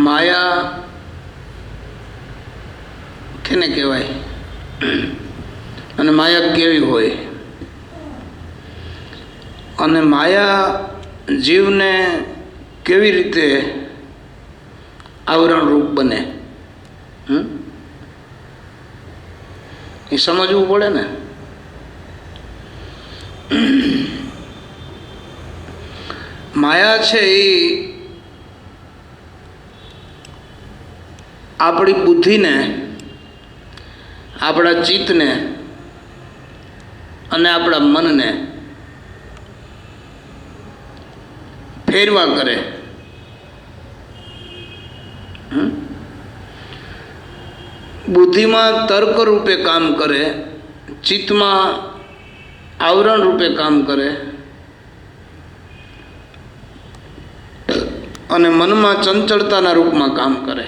માયા કેને કહેવાય અને માયા કેવી હોય? અને માયા જીવને કેવી રીતે આવરણ રૂપ બને એ સમજવું પડે ને. માયા છે એ આપણી બુદ્ધિને, આપણા ચિત્તને અને આપણા મનને ફેરવા કરે. બુદ્ધિમાં તર્ક રૂપે કામ કરે, ચિત્તમાં આવરણ રૂપે કામ કરે અને મનમાં ચંચળતાના રૂપમાં કામ કરે.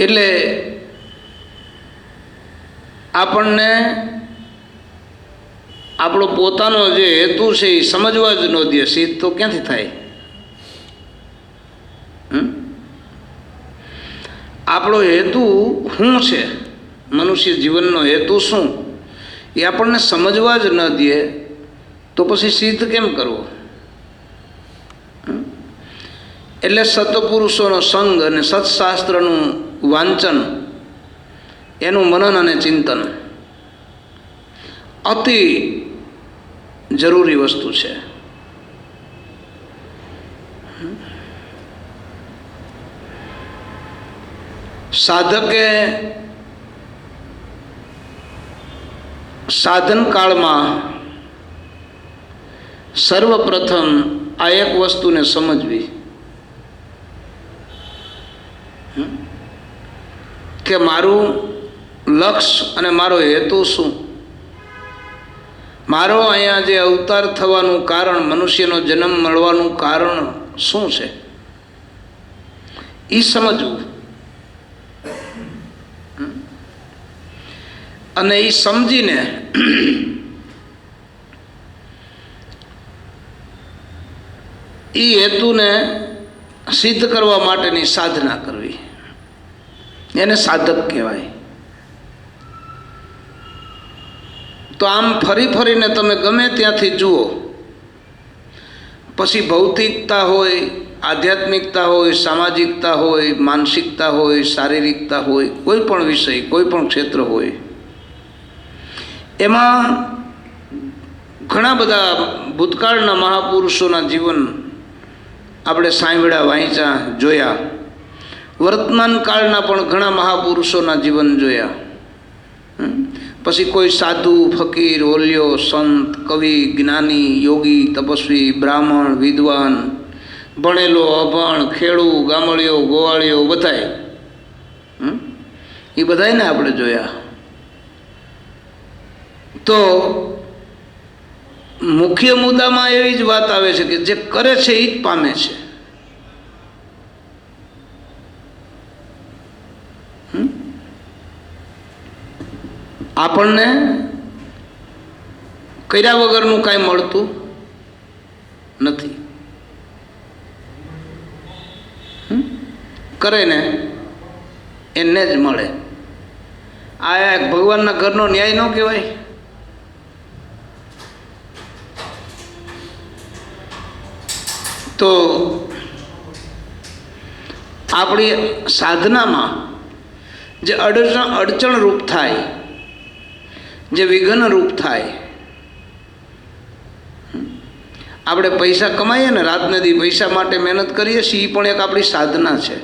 એટલે આપણને આપણો પોતાનો જે હેતુ છે એ સમજવા જ ન દે. સિદ્ધ તો ક્યાંથી થાય? આપણો હેતુ શું છે, મનુષ્ય જીવનનો હેતુ શું, એ આપણને સમજવા જ ન દે તો પછી સિદ્ધ કેમ કરવો? એટલે સત્પુરુષોનો સંગ અને સત્શાસ્ત્રનું વાંચન, એનું મનન અને ચિંતન અતિ જરૂરી વસ્તુ છે. સાધકે સાધન કાળમાં સર્વપ્રથમ આ એક વસ્તુને સમજવી કે મારું લક્ષ્ય અને મારો હેતુ શું, મારો અહીંયા જે અવતાર થવાનું કારણ, મનુષ્યનો જન્મ મળવાનું કારણ શું છે એ સમજવું. અને એ સમજીને એ હેતુને સિદ્ધ કરવા માટેની સાધના કરવી, એને સાધક કહેવાય. તો આમ ફરી ફરીને તમે ગમે ત્યાંથી જુઓ, પછી ભૌતિકતા હોય, આધ્યાત્મિકતા હોય, સામાજિકતા હોય, માનસિકતા હોય, શારીરિકતા હોય, કોઈ પણ વિષય, કોઈ પણ ક્ષેત્ર હોય, એમાં ઘણા બધા ભૂતકાળના મહાપુરુષોના જીવન આપણે સાંભળ્યા, વાંચ્યા, જોયા. વર્તમાન કાળના પણ ઘણા મહાપુરુષોના જીવન જોયા. પછી કોઈ સાધુ, ફકીર, ઓલિયો, સંત, કવિ, જ્ઞાની, યોગી, તપસ્વી, બ્રાહ્મણ, વિદ્વાન, ભણેલો, અભણ, ખેડૂ, ગામડિયો, ગોવાળિયો, બધાય એ બધાયને આપણે જોયા. તો મુખ્ય મુદ્દામાં એવી જ વાત આવે છે કે જે કરે છે એ જ પામે છે. આપણને કર્યા વગરનું કાંઈ મળતું નથી. કરે ને એને જ મળે. આ ભગવાનના ઘરનો ન્યાય ન કહેવાય? તો આપણી સાધનામાં જે અડચણ રૂપ થાય, જે વિઘ્ન રૂપ થાય, આપણે પૈસા કમાઈએ ને, રાતને દી પૈસા માટે મહેનત કરીએ છીએ, એ પણ એક આપણી સાધના છે.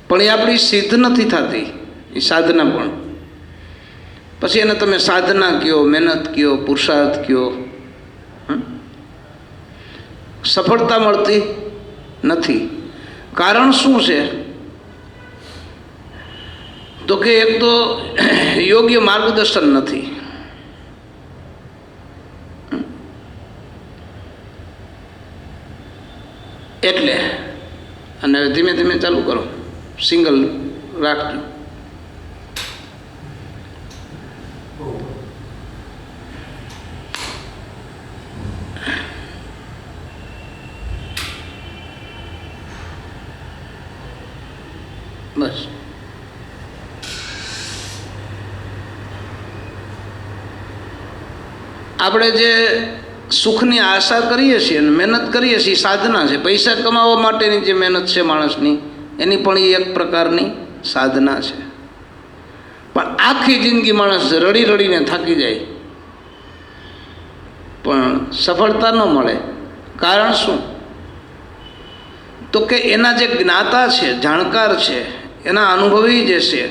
પણ એ આપણી સિદ્ધ નથી થતી, એ સાધના પણ. પછી એને તમે સાધના કયો, મહેનત કયો, પુરુષાર્થ કયો, સફળતા મળતી નથી. કારણ શું છે? તો કે એક તો યોગ્ય માર્ગદર્શન નથી. એટલે અને ધીમે ધીમે ચાલુ કરો, સિંગલ રાખજો. બસ. આપણે જે સુખની આશા કરીએ છીએ અને મહેનત કરીએ છીએ સાધના છે. પૈસા કમાવા માટેની જે મહેનત છે માણસની, એની પણ એ એક પ્રકારની સાધના છે. પણ આખી જિંદગી માણસ રડી રડીને થાકી જાય પણ સફળતા ન મળે. કારણ શું? તો કે એના જે જ્ઞાતા છે, જાણકાર છે, એના અનુભવી જે છે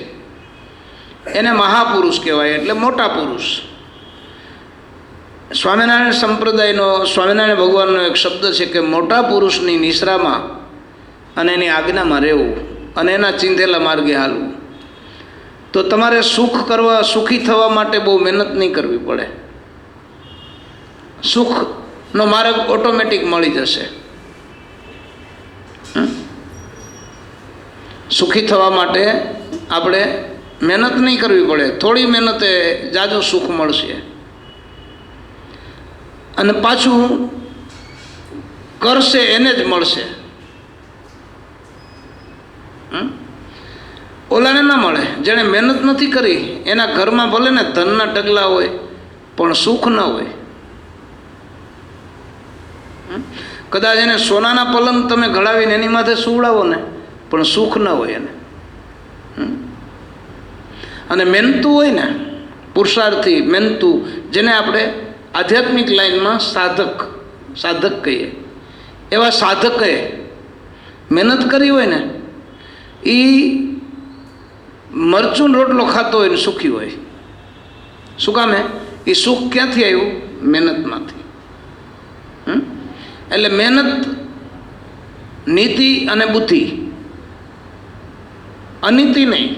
એને મહાપુરુષ કહેવાય, એટલે મોટા પુરુષ. સ્વામિનારાયણ સંપ્રદાયનો, સ્વામિનારાયણ ભગવાનનો એક શબ્દ છે કે મોટા પુરુષની નિશ્રામાં અને એની આજ્ઞામાં રહેવું અને એના ચીંધેલા માર્ગે હાલવું. તો તમારે સુખી થવા માટે બહુ મહેનત નહીં કરવી પડે. સુખનો માર્ગ ઓટોમેટિક મળી જશે. સુખી થવા માટે આપણે મહેનત નહીં કરવી પડે. થોડી મહેનતે જાજુ સુખ મળશે. અને પાછું કરશે એને જ મળશે, ઓલાને ના મળે. જેણે મહેનત નથી કરી એના ઘરમાં ભલે ને ધનના ઢગલા હોય પણ સુખ ન હોય. કદાચ એને સોનાના પલંગ તમે ઘડાવીને એની માથે સુવડાવો ને પણ સુખ ન હોય એને. અને મહેનતુ હોય ને, પુરુષાર્થી મહેનતુ, જેને આપણે આધ્યાત્મિક લાઈનમાં સાધક કહીએ, એવા સાધકે મહેનત કરી હોય ને એ મરચું રોટલો ખાતો હોય ને સુખી હોય. શું કામે? એ સુખ ક્યાંથી આવ્યું? મહેનતમાંથી. એટલે મહેનત, નીતિ અને બુદ્ધિ, અનીતિ નહીં.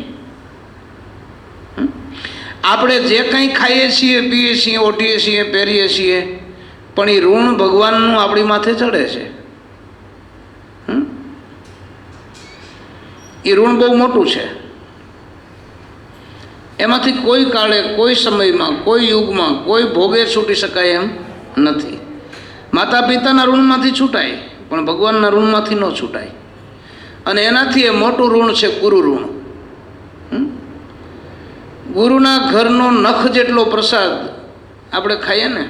આપણે જે કંઈ ખાઈએ છીએ, પીએ છીએ, ઓઢીએ છીએ, પહેરીએ છીએ, પણ એ ઋણ ભગવાનનું આપણી માથે ચડે છે. એ ઋણ બહુ મોટું છે. એમાંથી કોઈ કાળે, કોઈ સમયમાં, કોઈ યુગમાં, કોઈ ભોગે છૂટી શકાય એમ નથી. માતા પિતાના ઋણમાંથી છૂટાય પણ ભગવાનના ઋણમાંથી ન છૂટાય. અને એનાથી એ મોટું ઋણ છે ગુરુ ઋણ. ગુરુના ઘરનો નખ જેટલો પ્રસાદ આપણે ખાઈએ ને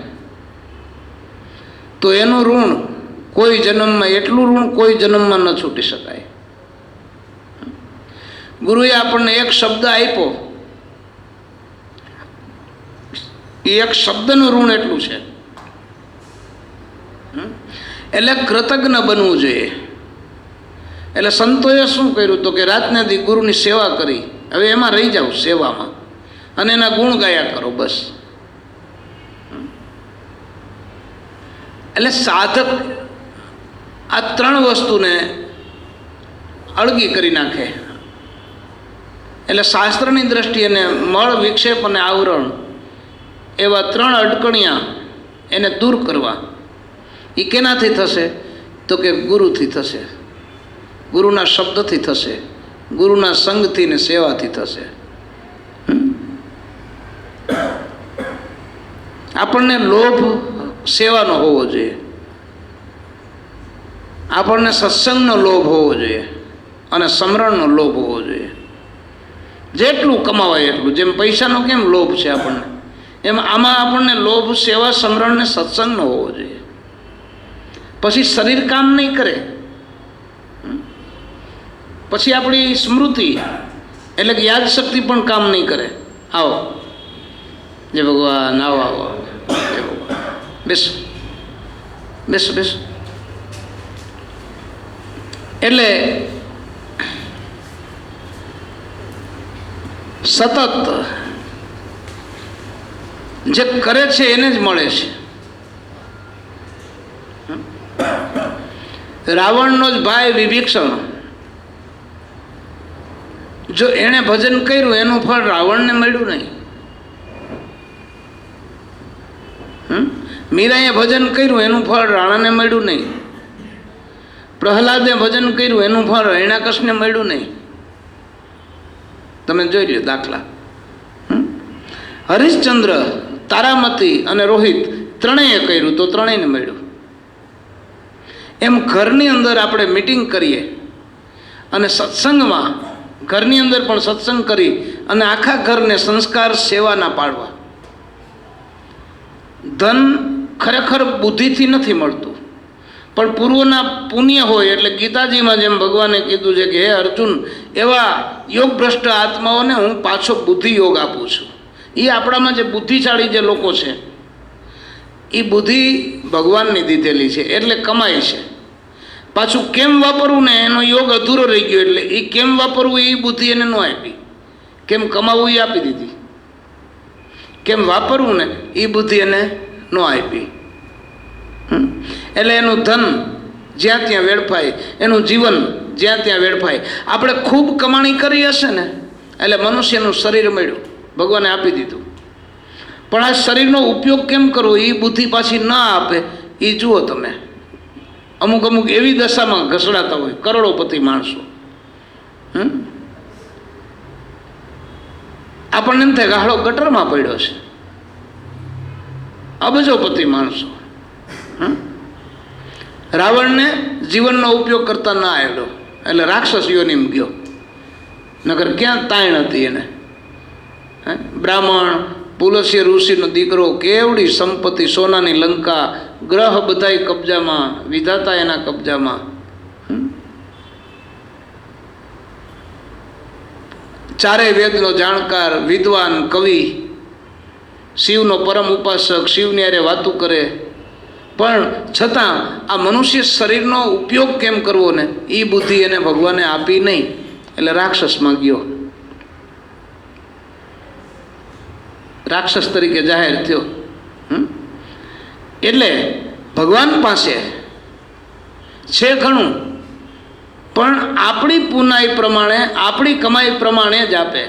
તો એનું ઋણ કોઈ જન્મમાં, એટલું ઋણ કોઈ જન્મમાં ન છૂટી શકાય. ગુરુએ આપણને એક શબ્દ આપ્યો, એ એક શબ્દનું ઋણ એટલું છે. એટલે કૃતજ્ઞ બનવું જોઈએ. એટલે સંતોએ શું કર્યું? તો કે રાતને દી ગુરુની સેવા કરી. હવે એમાં રહી જાવ, સેવામાં, અને એના ગુણ ગાયા કરો, બસ. એટલે સાધક આ ત્રણ વસ્તુને અળગી કરી નાખે. એટલે શાસ્ત્રની દ્રષ્ટિએ મળ, વિક્ષેપ અને આવરણ એવા ત્રણ અડકણિયા એને દૂર કરવા. એ કેનાથી થશે? તો કે ગુરુથી થશે, ગુરુના શબ્દથી થશે, ગુરુના સંગથી ને સેવાથી થશે. આપણને લોભ સેવાનો હોવો જોઈએ, આપણને સત્સંગનો લોભ હોવો જોઈએ અને સમરણનો લોભ હોવો જોઈએ. જેટલું કમાવાય એટલું. જેમ પૈસાનો કેમ લોભ છે આપણને, એમ આમાં આપણને લોભ સેવા, સમરણ ને સત્સંગનો હોવો જોઈએ. પછી શરીર કામ નહીં કરે, પછી આપણી સ્મૃતિ એટલે કે યાદ શક્તિ પણ કામ નહીં કરે. આવો જય ભગવાન, આવો આવો, જય ભગવાન, બેસો બેસો બેસો. એટલે સતત જે કરે છે એને જ મળે છે. રાવણનો જ ભાઈ વિભીષણ, જો એણે ભજન કર્યું એનું ફળ રાવણને મળ્યું નહીં. મીરાએ ભજન કર્યું એનું ફળ રાણાને મળ્યું નહીં. પ્રહલાદે ભજન કર્યું એનું ફળ હિરણ્યાકશને મળ્યું નહીં. તમે જોઈ લો દાખલા. હરિશ્ચંદ્ર, તારામતી અને રોહિત ત્રણેય કર્યું તો ત્રણેયને મળ્યું. એમ ઘરની અંદર આપણે મીટિંગ કરીએ અને સત્સંગમાં ઘરની અંદર પણ સત્સંગ કરી અને આખા ઘરને સંસ્કાર સેવાના પાડવા. ધન ખરેખર બુદ્ધિથી નથી મળતું, પણ પૂર્વના પુણ્ય હોય. એટલે ગીતાજીમાં જેમ ભગવાને કીધું છે કે હે અર્જુન, એવા યોગભ્રષ્ટ આત્માઓને હું પાછો બુદ્ધિ યોગ આપું છું. એ આપણામાં જે બુદ્ધિશાળી જે લોકો છે એ બુદ્ધિ ભગવાનની દીધેલી છે, એટલે કમાય છે. પાછું કેમ વાપરવું ને એનો યોગ અધૂરો રહી ગયો, એટલે એ કેમ વાપરવું એ બુદ્ધિ એને ન આપી. કેમ કમાવવું એ આપી દીધી, કેમ વાપરવું ને એ બુદ્ધિ એને ન આપી. એટલે એનું ધન જ્યાં ત્યાં વેડફાય, એનું જીવન જ્યાં ત્યાં વેડફાય. આપણે ખૂબ કમાણી કરી હશે ને એટલે મનુષ્યનું શરીર મળ્યું, ભગવાને આપી દીધું. પણ આ શરીરનો ઉપયોગ કેમ કરવો એ બુદ્ધિ પાછી ના આપે. એ જુઓ તમે, અમુક અમુક એવી દશામાં ઘસડાતા હોય કરોડોપતિ માણસો. આપણને એમ થાય ગાળો ગટરમાં પડ્યો છે. અબજોપતિ માણસો. રાવણને જીવનનો ઉપયોગ કરતા ના આવ્યો એટલે રાક્ષસ યોનિમાં ગયો, નગર ક્યાં તાણ હતી એને. બ્રાહ્મણ પુલસ્ય ઋષિનો દીકરો, કેવડી સંપત્તિ, સોનાની લંકા, ગ્રહ બધાય કબજામાં, વિધાતા એના કબજામાં. ચારેય વેદનો જાણકાર, વિદ્વાન, કવિ, શિવનો પરમ ઉપાસક, શિવની હારે વાતું કરે. પણ છતાં આ મનુષ્ય શરીરનો ઉપયોગ કેમ કરવો ને એ બુદ્ધિ એને ભગવાને આપી નહીં, એટલે રાક્ષસમાં ગયો, રાક્ષસ તરીકે જાહેર થયો. એટલે ભગવાન પાસે છે ઘણું, પણ આપણી પુનાઈ પ્રમાણે, આપણી કમાઈ પ્રમાણે જ આપે.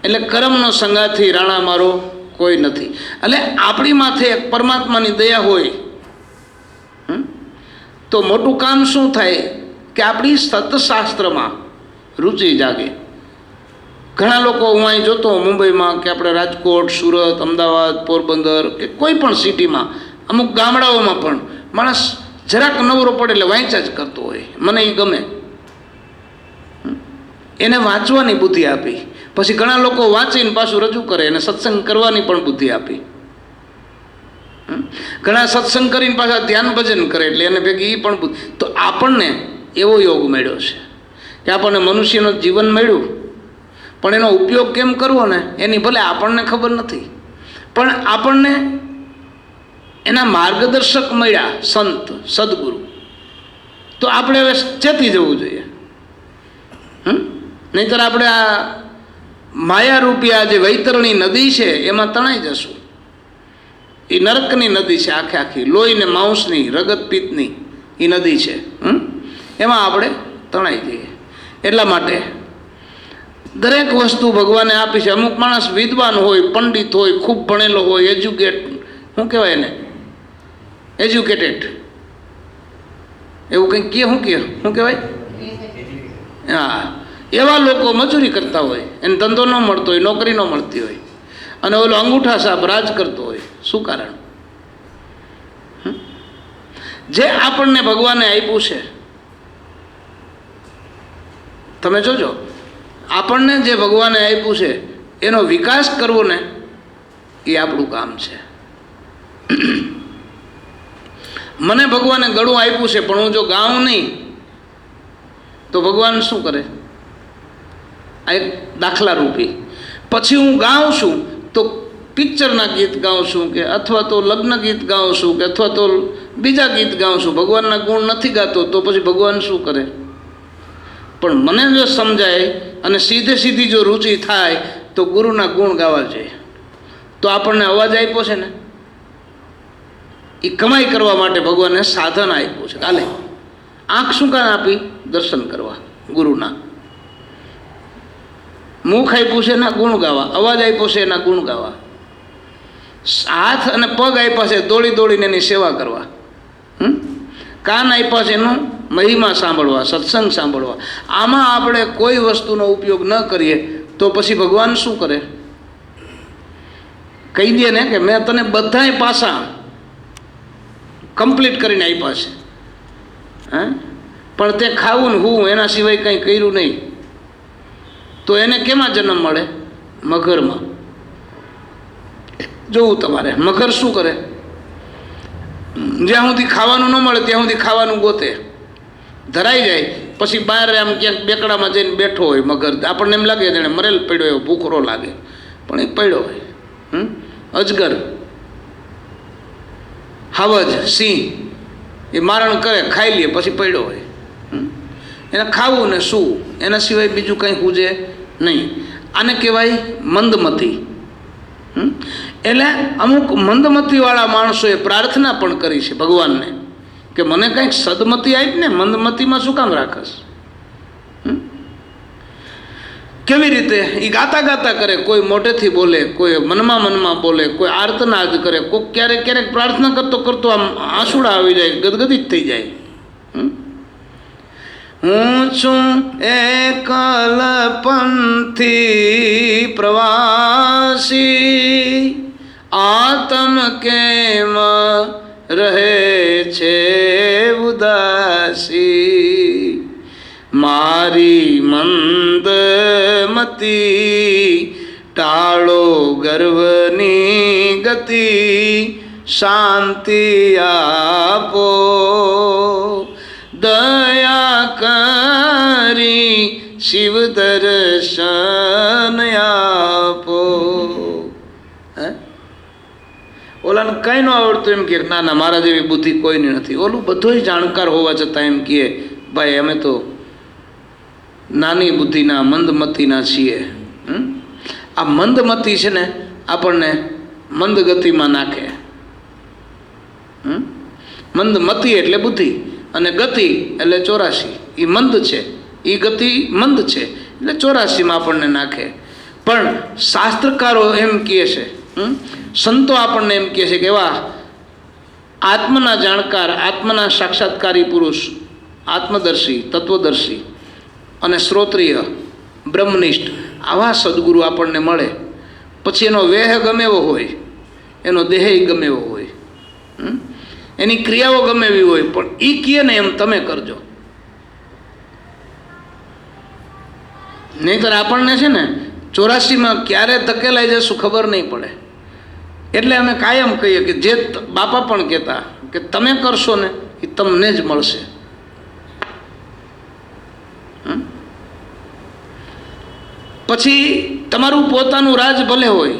એટલે કર્મનો સંગાથી રાણા મારો કોઈ નથી. એટલે આપણી માથે એક પરમાત્માની દયા હોય તો મોટું કામ શું થાય કે આપણી સતશાસ્ત્રમાં રુચિ જાગે. ઘણા લોકો હું અહીં જોતો મુંબઈમાં કે આપણે રાજકોટ, સુરત, અમદાવાદ, પોરબંદર કે કોઈ પણ સિટીમાં, અમુક ગામડાઓમાં પણ માણસ જરાક નવરો પડે એટલે વાંચ્યા જ કરતો હોય. મને એ ગમે, એને વાંચવાની બુદ્ધિ આપી. પછી ઘણા લોકો વાંચીને પાછું રજૂ કરે, એને સત્સંગ કરવાની પણ બુદ્ધિ આપી. ઘણા સત્સંગ કરીને પાછા ધ્યાન ભજન કરે એટલે એને ભેગી એ પણ બુદ્ધિ. તો આપણને એવો યોગ મળ્યો છે કે આપણને મનુષ્યનું જીવન મળ્યું, પણ એનો ઉપયોગ કેમ કરવો ને એની ભલે આપણને ખબર નથી, પણ આપણને એના માર્ગદર્શક મળ્યા, સંત સદગુરુ. તો આપણે હવે ચેતી જવું જોઈએ. નહીંતર આપણે આ માયારૂપી આ જે વૈતરણી નદી છે એમાં તણાઈ જશું. એ નરકની નદી છે, આખે આખી લોહી ને માંસની, રગત પિત્તની એ નદી છે. એમાં આપણે તણાઈ જઈએ. એટલા માટે દરેક વસ્તુ ભગવાને આપી છે. અમુક માણસ વિદ્વાન હોય, પંડિત હોય, ખૂબ ભણેલો હોય, શું કહેવાય એને, એજ્યુકેટેડ, એવું કંઈક શું કહેવાય? હા, એવા લોકો મજૂરી કરતા હોય, એને ધંધો ન મળતો હોય, નોકરી ન મળતી હોય, અને ઓલો અંગૂઠા સાહેબ રાજ કરતો હોય. શું કારણ? જે આપણને ભગવાને આપ્યું છે, તમે જોજો, આપણને જે ભગવાને આપ્યું છે એનો વિકાસ કરવો ને એ આપણું કામ છે. મને ભગવાને ગળું આપ્યું છે, પણ હું જો ગાઉં નહીં તો ભગવાન શું કરે? આ એક દાખલા રૂપી. પછી હું ગાઉં છું તો પિક્ચરના ગીત ગાઉં છું કે અથવા તો લગ્ન ગીત ગાઉં છું કે અથવા તો બીજા ગીત ગાઉં છું, ભગવાનના ગુણ નથી ગાતો, તો પછી ભગવાન શું કરે? પણ મને જો સમજાય અને સીધી જો રુચિ થાય તો ગુરુના ગુણ ગાવા જોઈએ. તો આપણને અવાજ આપ્યો છે ને એ કમાઈ કરવા માટે ભગવાને સાધન આપ્યું છે. કાલે આંખ શું કામ આપી? દર્શન કરવા ગુરુના. મુખ આપ્યું છે એના ગુણ ગાવા, અવાજ આપ્યો છે એના ગુણ ગાવા, હાથ અને પગ આપ્યા છે દોડીને એની સેવા કરવા. કાન આપ્યા છે એનું મહિમા સાંભળવા, સત્સંગ સાંભળવા. આમાં આપણે કોઈ વસ્તુનો ઉપયોગ ન કરીએ તો પછી ભગવાન શું કરે? કહી દે ને કે મેં તને બધાય પાસા કમ્પ્લીટ કરીને આપ્યા છે, હા, પણ તે ખાવું ને હું એના સિવાય કંઈ કર્યું નહીં, તો એને કેમાં જન્મ મળે? મગરમાં. જોવું તમારે, મગર શું કરે? જ્યાં સુધી ખાવાનું ન મળે ત્યાં સુધી ખાવાનું ગોતે, ધરાઈ જાય પછી બહાર આમ ક્યાંક બેકડામાં જઈને બેઠો હોય મગર. આપણને એમ લાગે એને મરેલ પડ્યો એવો ભૂખરો લાગે, પણ એ પડ્યો હોય. અજગર, હાવજ, સિંહ એ મારણ કરે, ખાઈ લે, પછી પડ્યો હોય. એને ખાવું ને શું, એના સિવાય બીજું કંઈ પૂજે નહીં. આને કહેવાય મંદમતી. એટલે અમુક મંદમતીવાળા માણસોએ પ્રાર્થના પણ કરી છે ભગવાનને કે મને કંઈક સદમતી આપી ને, મંદમતીમાં શું કામ રાખસ? કેવી રીતે? એ ગાતા ગાતા કરે, કોઈ મોટેથી બોલે, કોઈ મનમાં બોલે, કોઈ આર્તનાદ કરે, કોઈ ક્યારેક ક્યારેક પ્રાર્થના કરતો કરતો આમ આંસુડા આવી જાય, ગદગદિત થઈ જાય. હું છું એકલપંથી પ્રવાસી, આતમ કેમ રહે છે ઉદાસી, મારી મંદમતી ટાળો ગર્વની ગતિ, શાંતિ આપો દયા કરી, શિવ દર્શન આપો. ઓલાને કંઈ ન આવડતું એમ કે ના ના મારા જેવી બુદ્ધિ કોઈની નથી. ઓલું બધું જાણકાર હોવા છતાં એમ કહે ભાઈ અમે તો નાની બુદ્ધિના મંદમતીના છીએ. આ મંદમતી છે ને આપણને મંદગતિમાં નાખે. મંદમતી એટલે બુદ્ધિ અને ગતિ એટલે 84. એ મંદ છે, એ ગતિ મંદ છે એટલે 84માં આપણને નાખે. પણ શાસ્ત્રકારો એમ કહે છે, સંતો આપણને એમ કહે છે કે એવા આત્મના જાણકાર, આત્મના સાક્ષાત્કારી પુરુષ, આત્મદર્શી, તત્વદર્શી અને શ્રોત્રિય, બ્રહ્મનિષ્ઠ આવા સદગુરુ આપણને મળે પછી એનો વેહ ગમે એવો હોય, એનો દેહ ગમે એવો હોય, એની ક્રિયાઓ ગમે એવી હોય, પણ એ કહે ને એમ તમે કરજો. નહીંતર આપણને છે ને 84માં ક્યારે ધકેલાઈ જશું ખબર નહીં પડે. એટલે અમે કાયમ કહીએ કે જે બાપા પણ કહેતા કે તમે કરશો ને એ તમને જ મળશે. પછી તમારું પોતાનું રાજ ભલે હોય,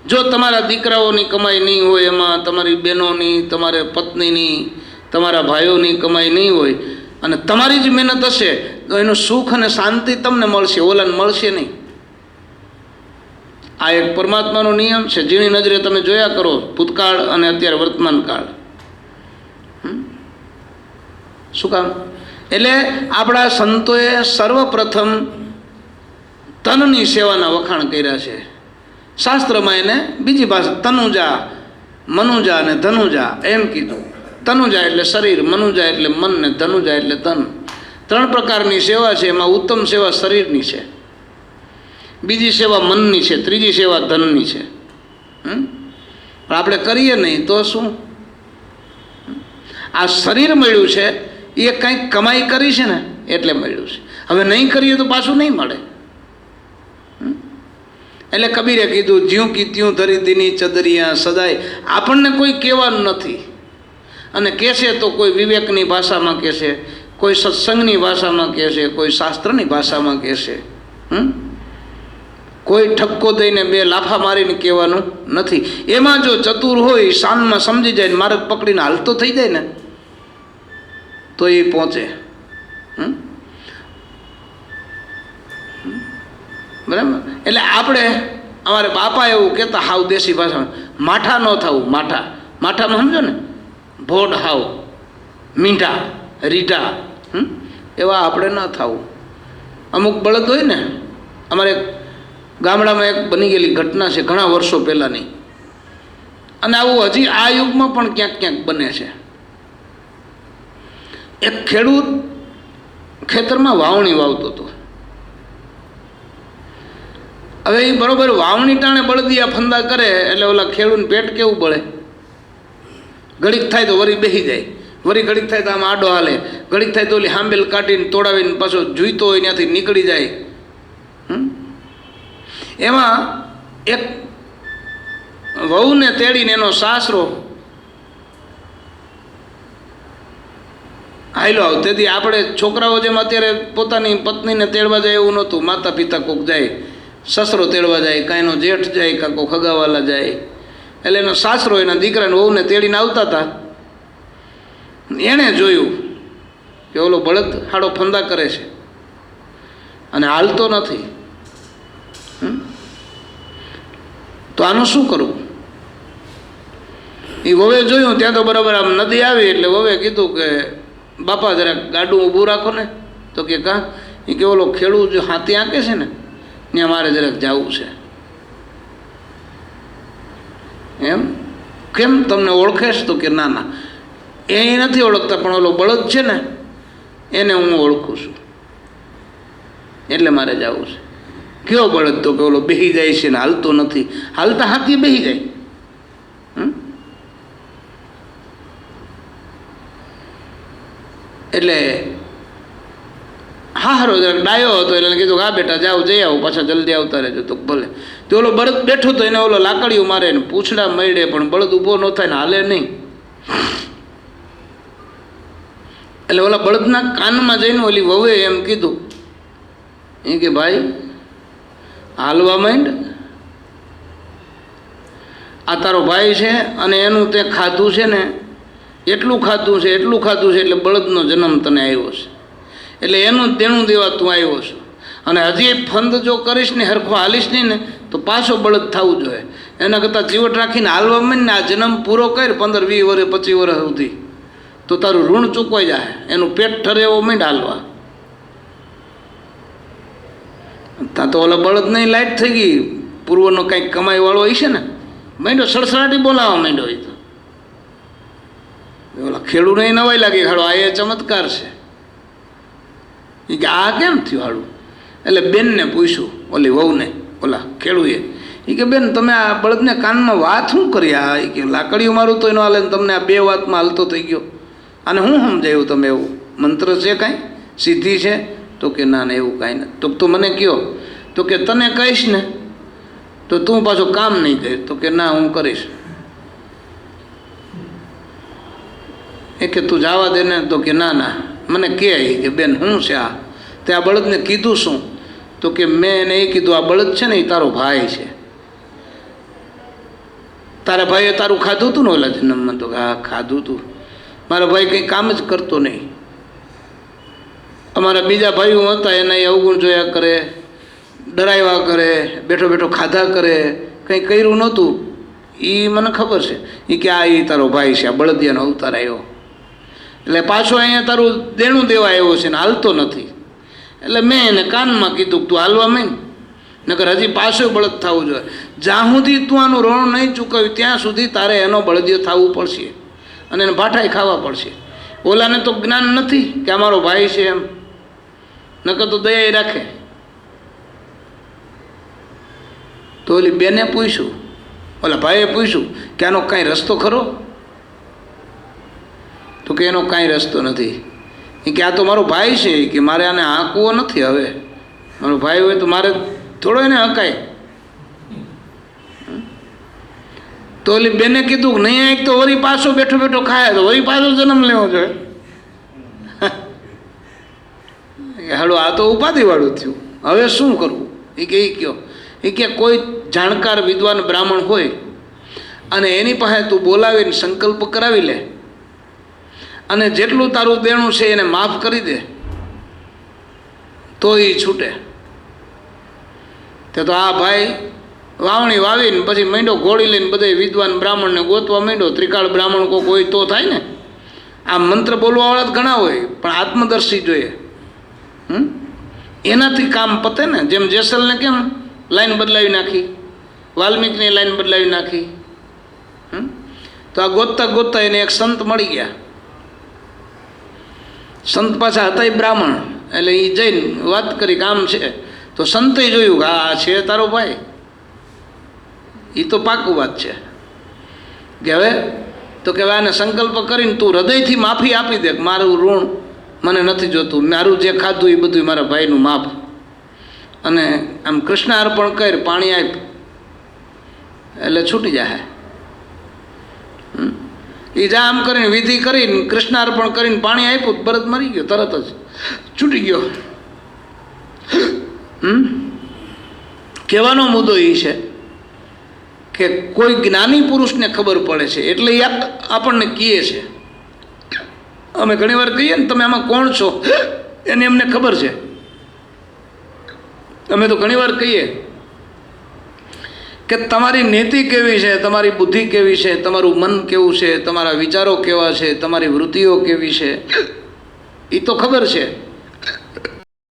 જો તમારા દીકરાઓની કમાઈ નહીં હોય, એમાં તમારી બહેનોની, તમારા પત્નીની, તમારા ભાઈઓની કમાઈ નહીં હોય અને તમારી જ મહેનત હશે તો એનું સુખ અને શાંતિ તમને મળશે, ઓલાને મળશે નહીં. આ એક પરમાત્માનો નિયમ છે. ઝીણી નજરે તમે જોયા કરો ભૂતકાળ અને અત્યારે વર્તમાન કાળ. શું કામ? એટલે આપણા સંતોએ સર્વપ્રથમ તનની સેવાના વખાણ કર્યા છે. શાસ્ત્રમાં એને બીજી ભાષા તનુજા, મનુજા અને ધનુજા એમ કીધું. તનુજા એટલે શરીર, મનુજા એટલે મન ને ધનુજા એટલે તન. 3 પ્રકારની સેવા છે. એમાં ઉત્તમ સેવા શરીરની છે, બીજી સેવા મનની છે, ત્રીજી સેવા ધનની છે. પણ આપણે કરીએ નહીં તો શું? આ શરીર મળ્યું છે એ કંઈક કમાઈ કરી છે ને એટલે મળ્યું છે. હવે નહીં કરીએ તો પાછું નહીં મળે. એટલે કબીરે કીધું જ્યું કીત્યું ધરી દીની ચદરિયા સદાય. આપણને કોઈ કહેવાનું નથી અને કહેશે તો કોઈ વિવેકની ભાષામાં કહેશે, કોઈ સત્સંગની ભાષામાં કહેશે, કોઈ શાસ્ત્રની ભાષામાં કહેશે. કોઈ ઠપકો દઈને 2 લાફા મારીને કહેવાનું નથી. એમાં જો ચતુર હોય, શાનમાં સમજી જાય, માર્ગ પકડીને હાલતો થઈ જાય ને તો એ પહોંચે. બરાબર? એટલે આપણે અમારે બાપા એવું કહેતા, હાવ દેશી ભાષામાં માઠા ન થવું. માઠામાં સમજો ને, ભોડ હાવ, મીંઢા, રીઢા એવા આપણે ન થવું. અમુક બળદ હોય ને, અમારે ગામડામાં એક બની ગયેલી ઘટના છે ઘણા વર્ષો પહેલાંની, અને આવું હજી આ યુગમાં પણ ક્યાંક ક્યાંક બને છે. એક ખેડૂત ખેતરમાં વાવણી વાવતો હતો. હવે એ બરોબર વાવણી ટાણે બળદિયા ફંદા કરે એટલે ઓલા ખેડૂતને પેટ કેવું બળે. ઘડીક થાય તો વરી બેસી જાય, વરી ઘડીક થાય તો આમ આડો હાલે, ઘડીક થાય તો ઓલી હાંબેલ કાઢીને તોડાવીને પાછો જોઈતો હોય ત્યાંથી નીકળી જાય. એમાં એક વહુને તેડીને એનો સાસરો હાયલો આવ. તેથી આપણે છોકરાઓ જેમ અત્યારે પોતાની પત્નીને તેડવા જાય એવું નહોતું. માતા પિતા કોક જાય, સસરો તેડવા જાય, કાંઈનો જેઠ જાય, કાં કોક હગાવાલા જાય. એટલે એનો સાસરો એના દીકરાને વહુને તેડીને આવતા હતા. એણે જોયું કે ઓલો બળદ હાડો ફંદા કરે છે અને હાલતો નથી. તો આનું શું કરવું? એ વવે જોયું ત્યાં તો બરાબર આમ નદી આવી એટલે વવે કીધું કે બાપા જરાક ગાડું ઊભું રાખો ને. તો કે કાં? એ કે ઓલો ખેડૂત જો હાથી આંકે છે ને ત્યાં મારે જરાક જવું છે. એમ કેમ, તમને ઓળખેશ? તો કે ના ના, એ નથી ઓળખતા, પણ ઓલો બળદ છે ને એને હું ઓળખું છું એટલે મારે જવું છે. કયો બળદ? તો કે ઓલો બેહી જાય છે ને હાલતો નથી. હાલતા હાથી બેહી જાય. એટલે હારો જરાક ડાયો હતો એટલે કીધું હા બેટા જાઓ, જઈ આવો, પાછા જલ્દી આવતા રહેજો. તો ભલે. તો ઓલો બળદ બેઠો તો એને ઓલો લાકડીઓ મારે ને પૂંછડા મળે પણ બળદ ઊભો ન થાય ને હાલે નહીં. એટલે ઓલા બળદના કાનમાં જઈને ઓલી વહુએ એમ કીધું એ કે ભાઈ હાલવા માંડ. આ તારો ભાઈ છે અને એનું તે ખાધું છે ને એટલું ખાધું છે એટલે બળદનો જન્મ તને આવ્યો છે. એટલે એનું દેણું દેવા તું આવ્યો છો. અને હજી ફંદ જો કરીશ ને હરખો હાલીશ નહીં ને તો પાછો બળદ થવું જોઈએ. એના કરતાં ચીવટ રાખીને હાલવા માંડ ને આ જન્મ પૂરો કર 15, 20 વર્ષ 25 વર્ષ સુધી, તો તારું ઋણ ચૂકવાઈ જાય. એનું પેટ ઠરે એવો માંડ હાલવા. ત્યાં તો ઓલા બળદ નહીં લાઈટ થઈ ગઈ, પૂર્વનો કંઈક કમાઈ વાળો હોય છે ને, માંડ્યો સડસડાટી બોલાવવા માંડ્યો. હોય તો ઓલા ખેડૂત નહીં નવાઈ લાગી, હાડો આ એ ચમત્કાર છે. એ કે આ કેમ થયું હાડું? એટલે બેનને પૂછ્યું, ઓલી વહુને, ઓલા ખેડૂએ. એ કે બેન તમે આ બળદને કાનમાં વાત શું કરી? આ એ કે લાકડીઓ મારું તો એનો હાલે ને તમને આ 2 વાતમાં હાલતો થઈ ગયો. અને હું સમજાયું તમે? એવું મંત્ર છે કાંઈ? સિદ્ધિ છે? તો કે ના ના એવું કાંઈ નથી. તો તું મને કહો. તો કે તને કહીશ ને તો તું પાછું કામ નહીં કરીશ. તો કે ના હું કરીશ. એ કે તું જવા દે ને. તો કે ના ના મને કહે. કે બેન શું છે આ? તે આ બળદને કીધું શું? તો કે મેં એને એ કીધું આ બળદ છે ને એ તારો ભાઈ છે. તારા ભાઈએ તારું ખાધું હતું ને ઓલા જન્મમાં? તો હા ખાધું હતું. મારા ભાઈ કંઈ કામ જ કરતો નહીં. અમારા બીજા ભાઈઓ હતા એના એ અવગુણ જોયા કરે, ડરાવ્યા કરે, બેઠો બેઠો ખાધા કરે, કંઈ કર્યું નહોતું. એ મને ખબર છે. એ કે આ એ તારો ભાઈ છે, આ બળદિયાનો અવતાર આવ્યો એટલે પાછો અહીંયા તારું દેણું દેવા આવ્યો છે ને હાલતો નથી. એટલે મેં એને કાનમાં કીધું તું હાલવા માંડ, નકર હજી પાછો બળદ થવું જોઈએ. જ્યાં સુધી તું આનું ઋણ નહીં ચૂકવ્યું ત્યાં સુધી તારે એનો બળદિયો થવું પડશે અને એને ભાઠાઈ ખાવા પડશે. ઓલાને તો જ્ઞાન નથી કે અમારો ભાઈ છે એમ, નકર તો દયા રાખે. તો ઓલી બેને પૂછ્યું, ઓલા ભાઈએ પૂછ્યું કે આનો કાંઈ રસ્તો ખરો? તો કે એનો કાંઈ રસ્તો નથી. એ કે આ તો મારો ભાઈ છે, કે મારે આને હાંકવો નથી. હવે મારો ભાઈ હોય તો મારે થોડો એને હકાય. તો ઓલી બેને કીધું કે નહીં એક તો વળી પાછો બેઠો બેઠો ખાય તો વળી પાછો જન્મ લેવો જોઈએ. હાલો આ તો ઉપાધિવાળું થયું, હવે શું કરવું? એ કે કયો? એ કે કોઈ જાણકાર વિદ્વાન બ્રાહ્મણ હોય અને એની પાસે તું બોલાવીને સંકલ્પ કરાવી લે અને જેટલું તારું દેણું છે એને માફ કરી દે તો એ છૂટે. તે તો આ ભાઈ વાવણી વાવીને પછી માંડ્યો ઘોડી લઈને બધા વિદ્વાન બ્રાહ્મણને ગોતવા માંડ્યો. ત્રિકાળ બ્રાહ્મણ કોઈ તો થાય ને. આ મંત્ર બોલવાવાળા જ ઘણા હોય પણ આત્મદર્શી જોઈએ. એનાથી કામ પતે ને. જેમ જેસલને કેમ લાઈન બદલાવી નાખી, વાલ્મીકની લાઈન બદલાવી નાખી. તો આ ગોતતા ગોતતા એને એક સંત મળી ગયા સંત પાછા હતા એ બ્રાહ્મણ, એટલે એ જઈને વાત કરી કે આમ છે, તો સંતે જોયું કે આ છે તારો ભાઈ, એ તો પાકું વાત છે કે હવે તો કે આને સંકલ્પ કરીને તું હૃદયથી માફી આપી દે, મારું ઋણ મને નથી જોતું, મારું જે ખાધું એ બધું મારા ભાઈનું માફ, અને આમ કૃષ્ણ અર્પણ કર, પાણી આપ એટલે છૂટી જાય. એ જા આમ કરીને વિધિ કરીને કૃષ્ણ અર્પણ કરીને પાણી આપ્યું, ભરત મરી ગયો, તરત જ છૂટી ગયો. કહેવાનો મુદ્દો એ છે કે કોઈ જ્ઞાની પુરુષને ખબર પડે છે એટલે એ આપણને કહે છે. અમે ઘણી વાર કહીએ ને તમે આમાં કોણ છો, એની અમને ખબર છે. અમે તો ઘણી વાર કહીએ કે તમારી નીતિ કેવી છે, તમારી બુદ્ધિ કેવી છે, તમારું મન કેવું છે, તમારા વિચારો કેવા છે, તમારી વૃત્તિઓ કેવી છે, એ તો ખબર છે.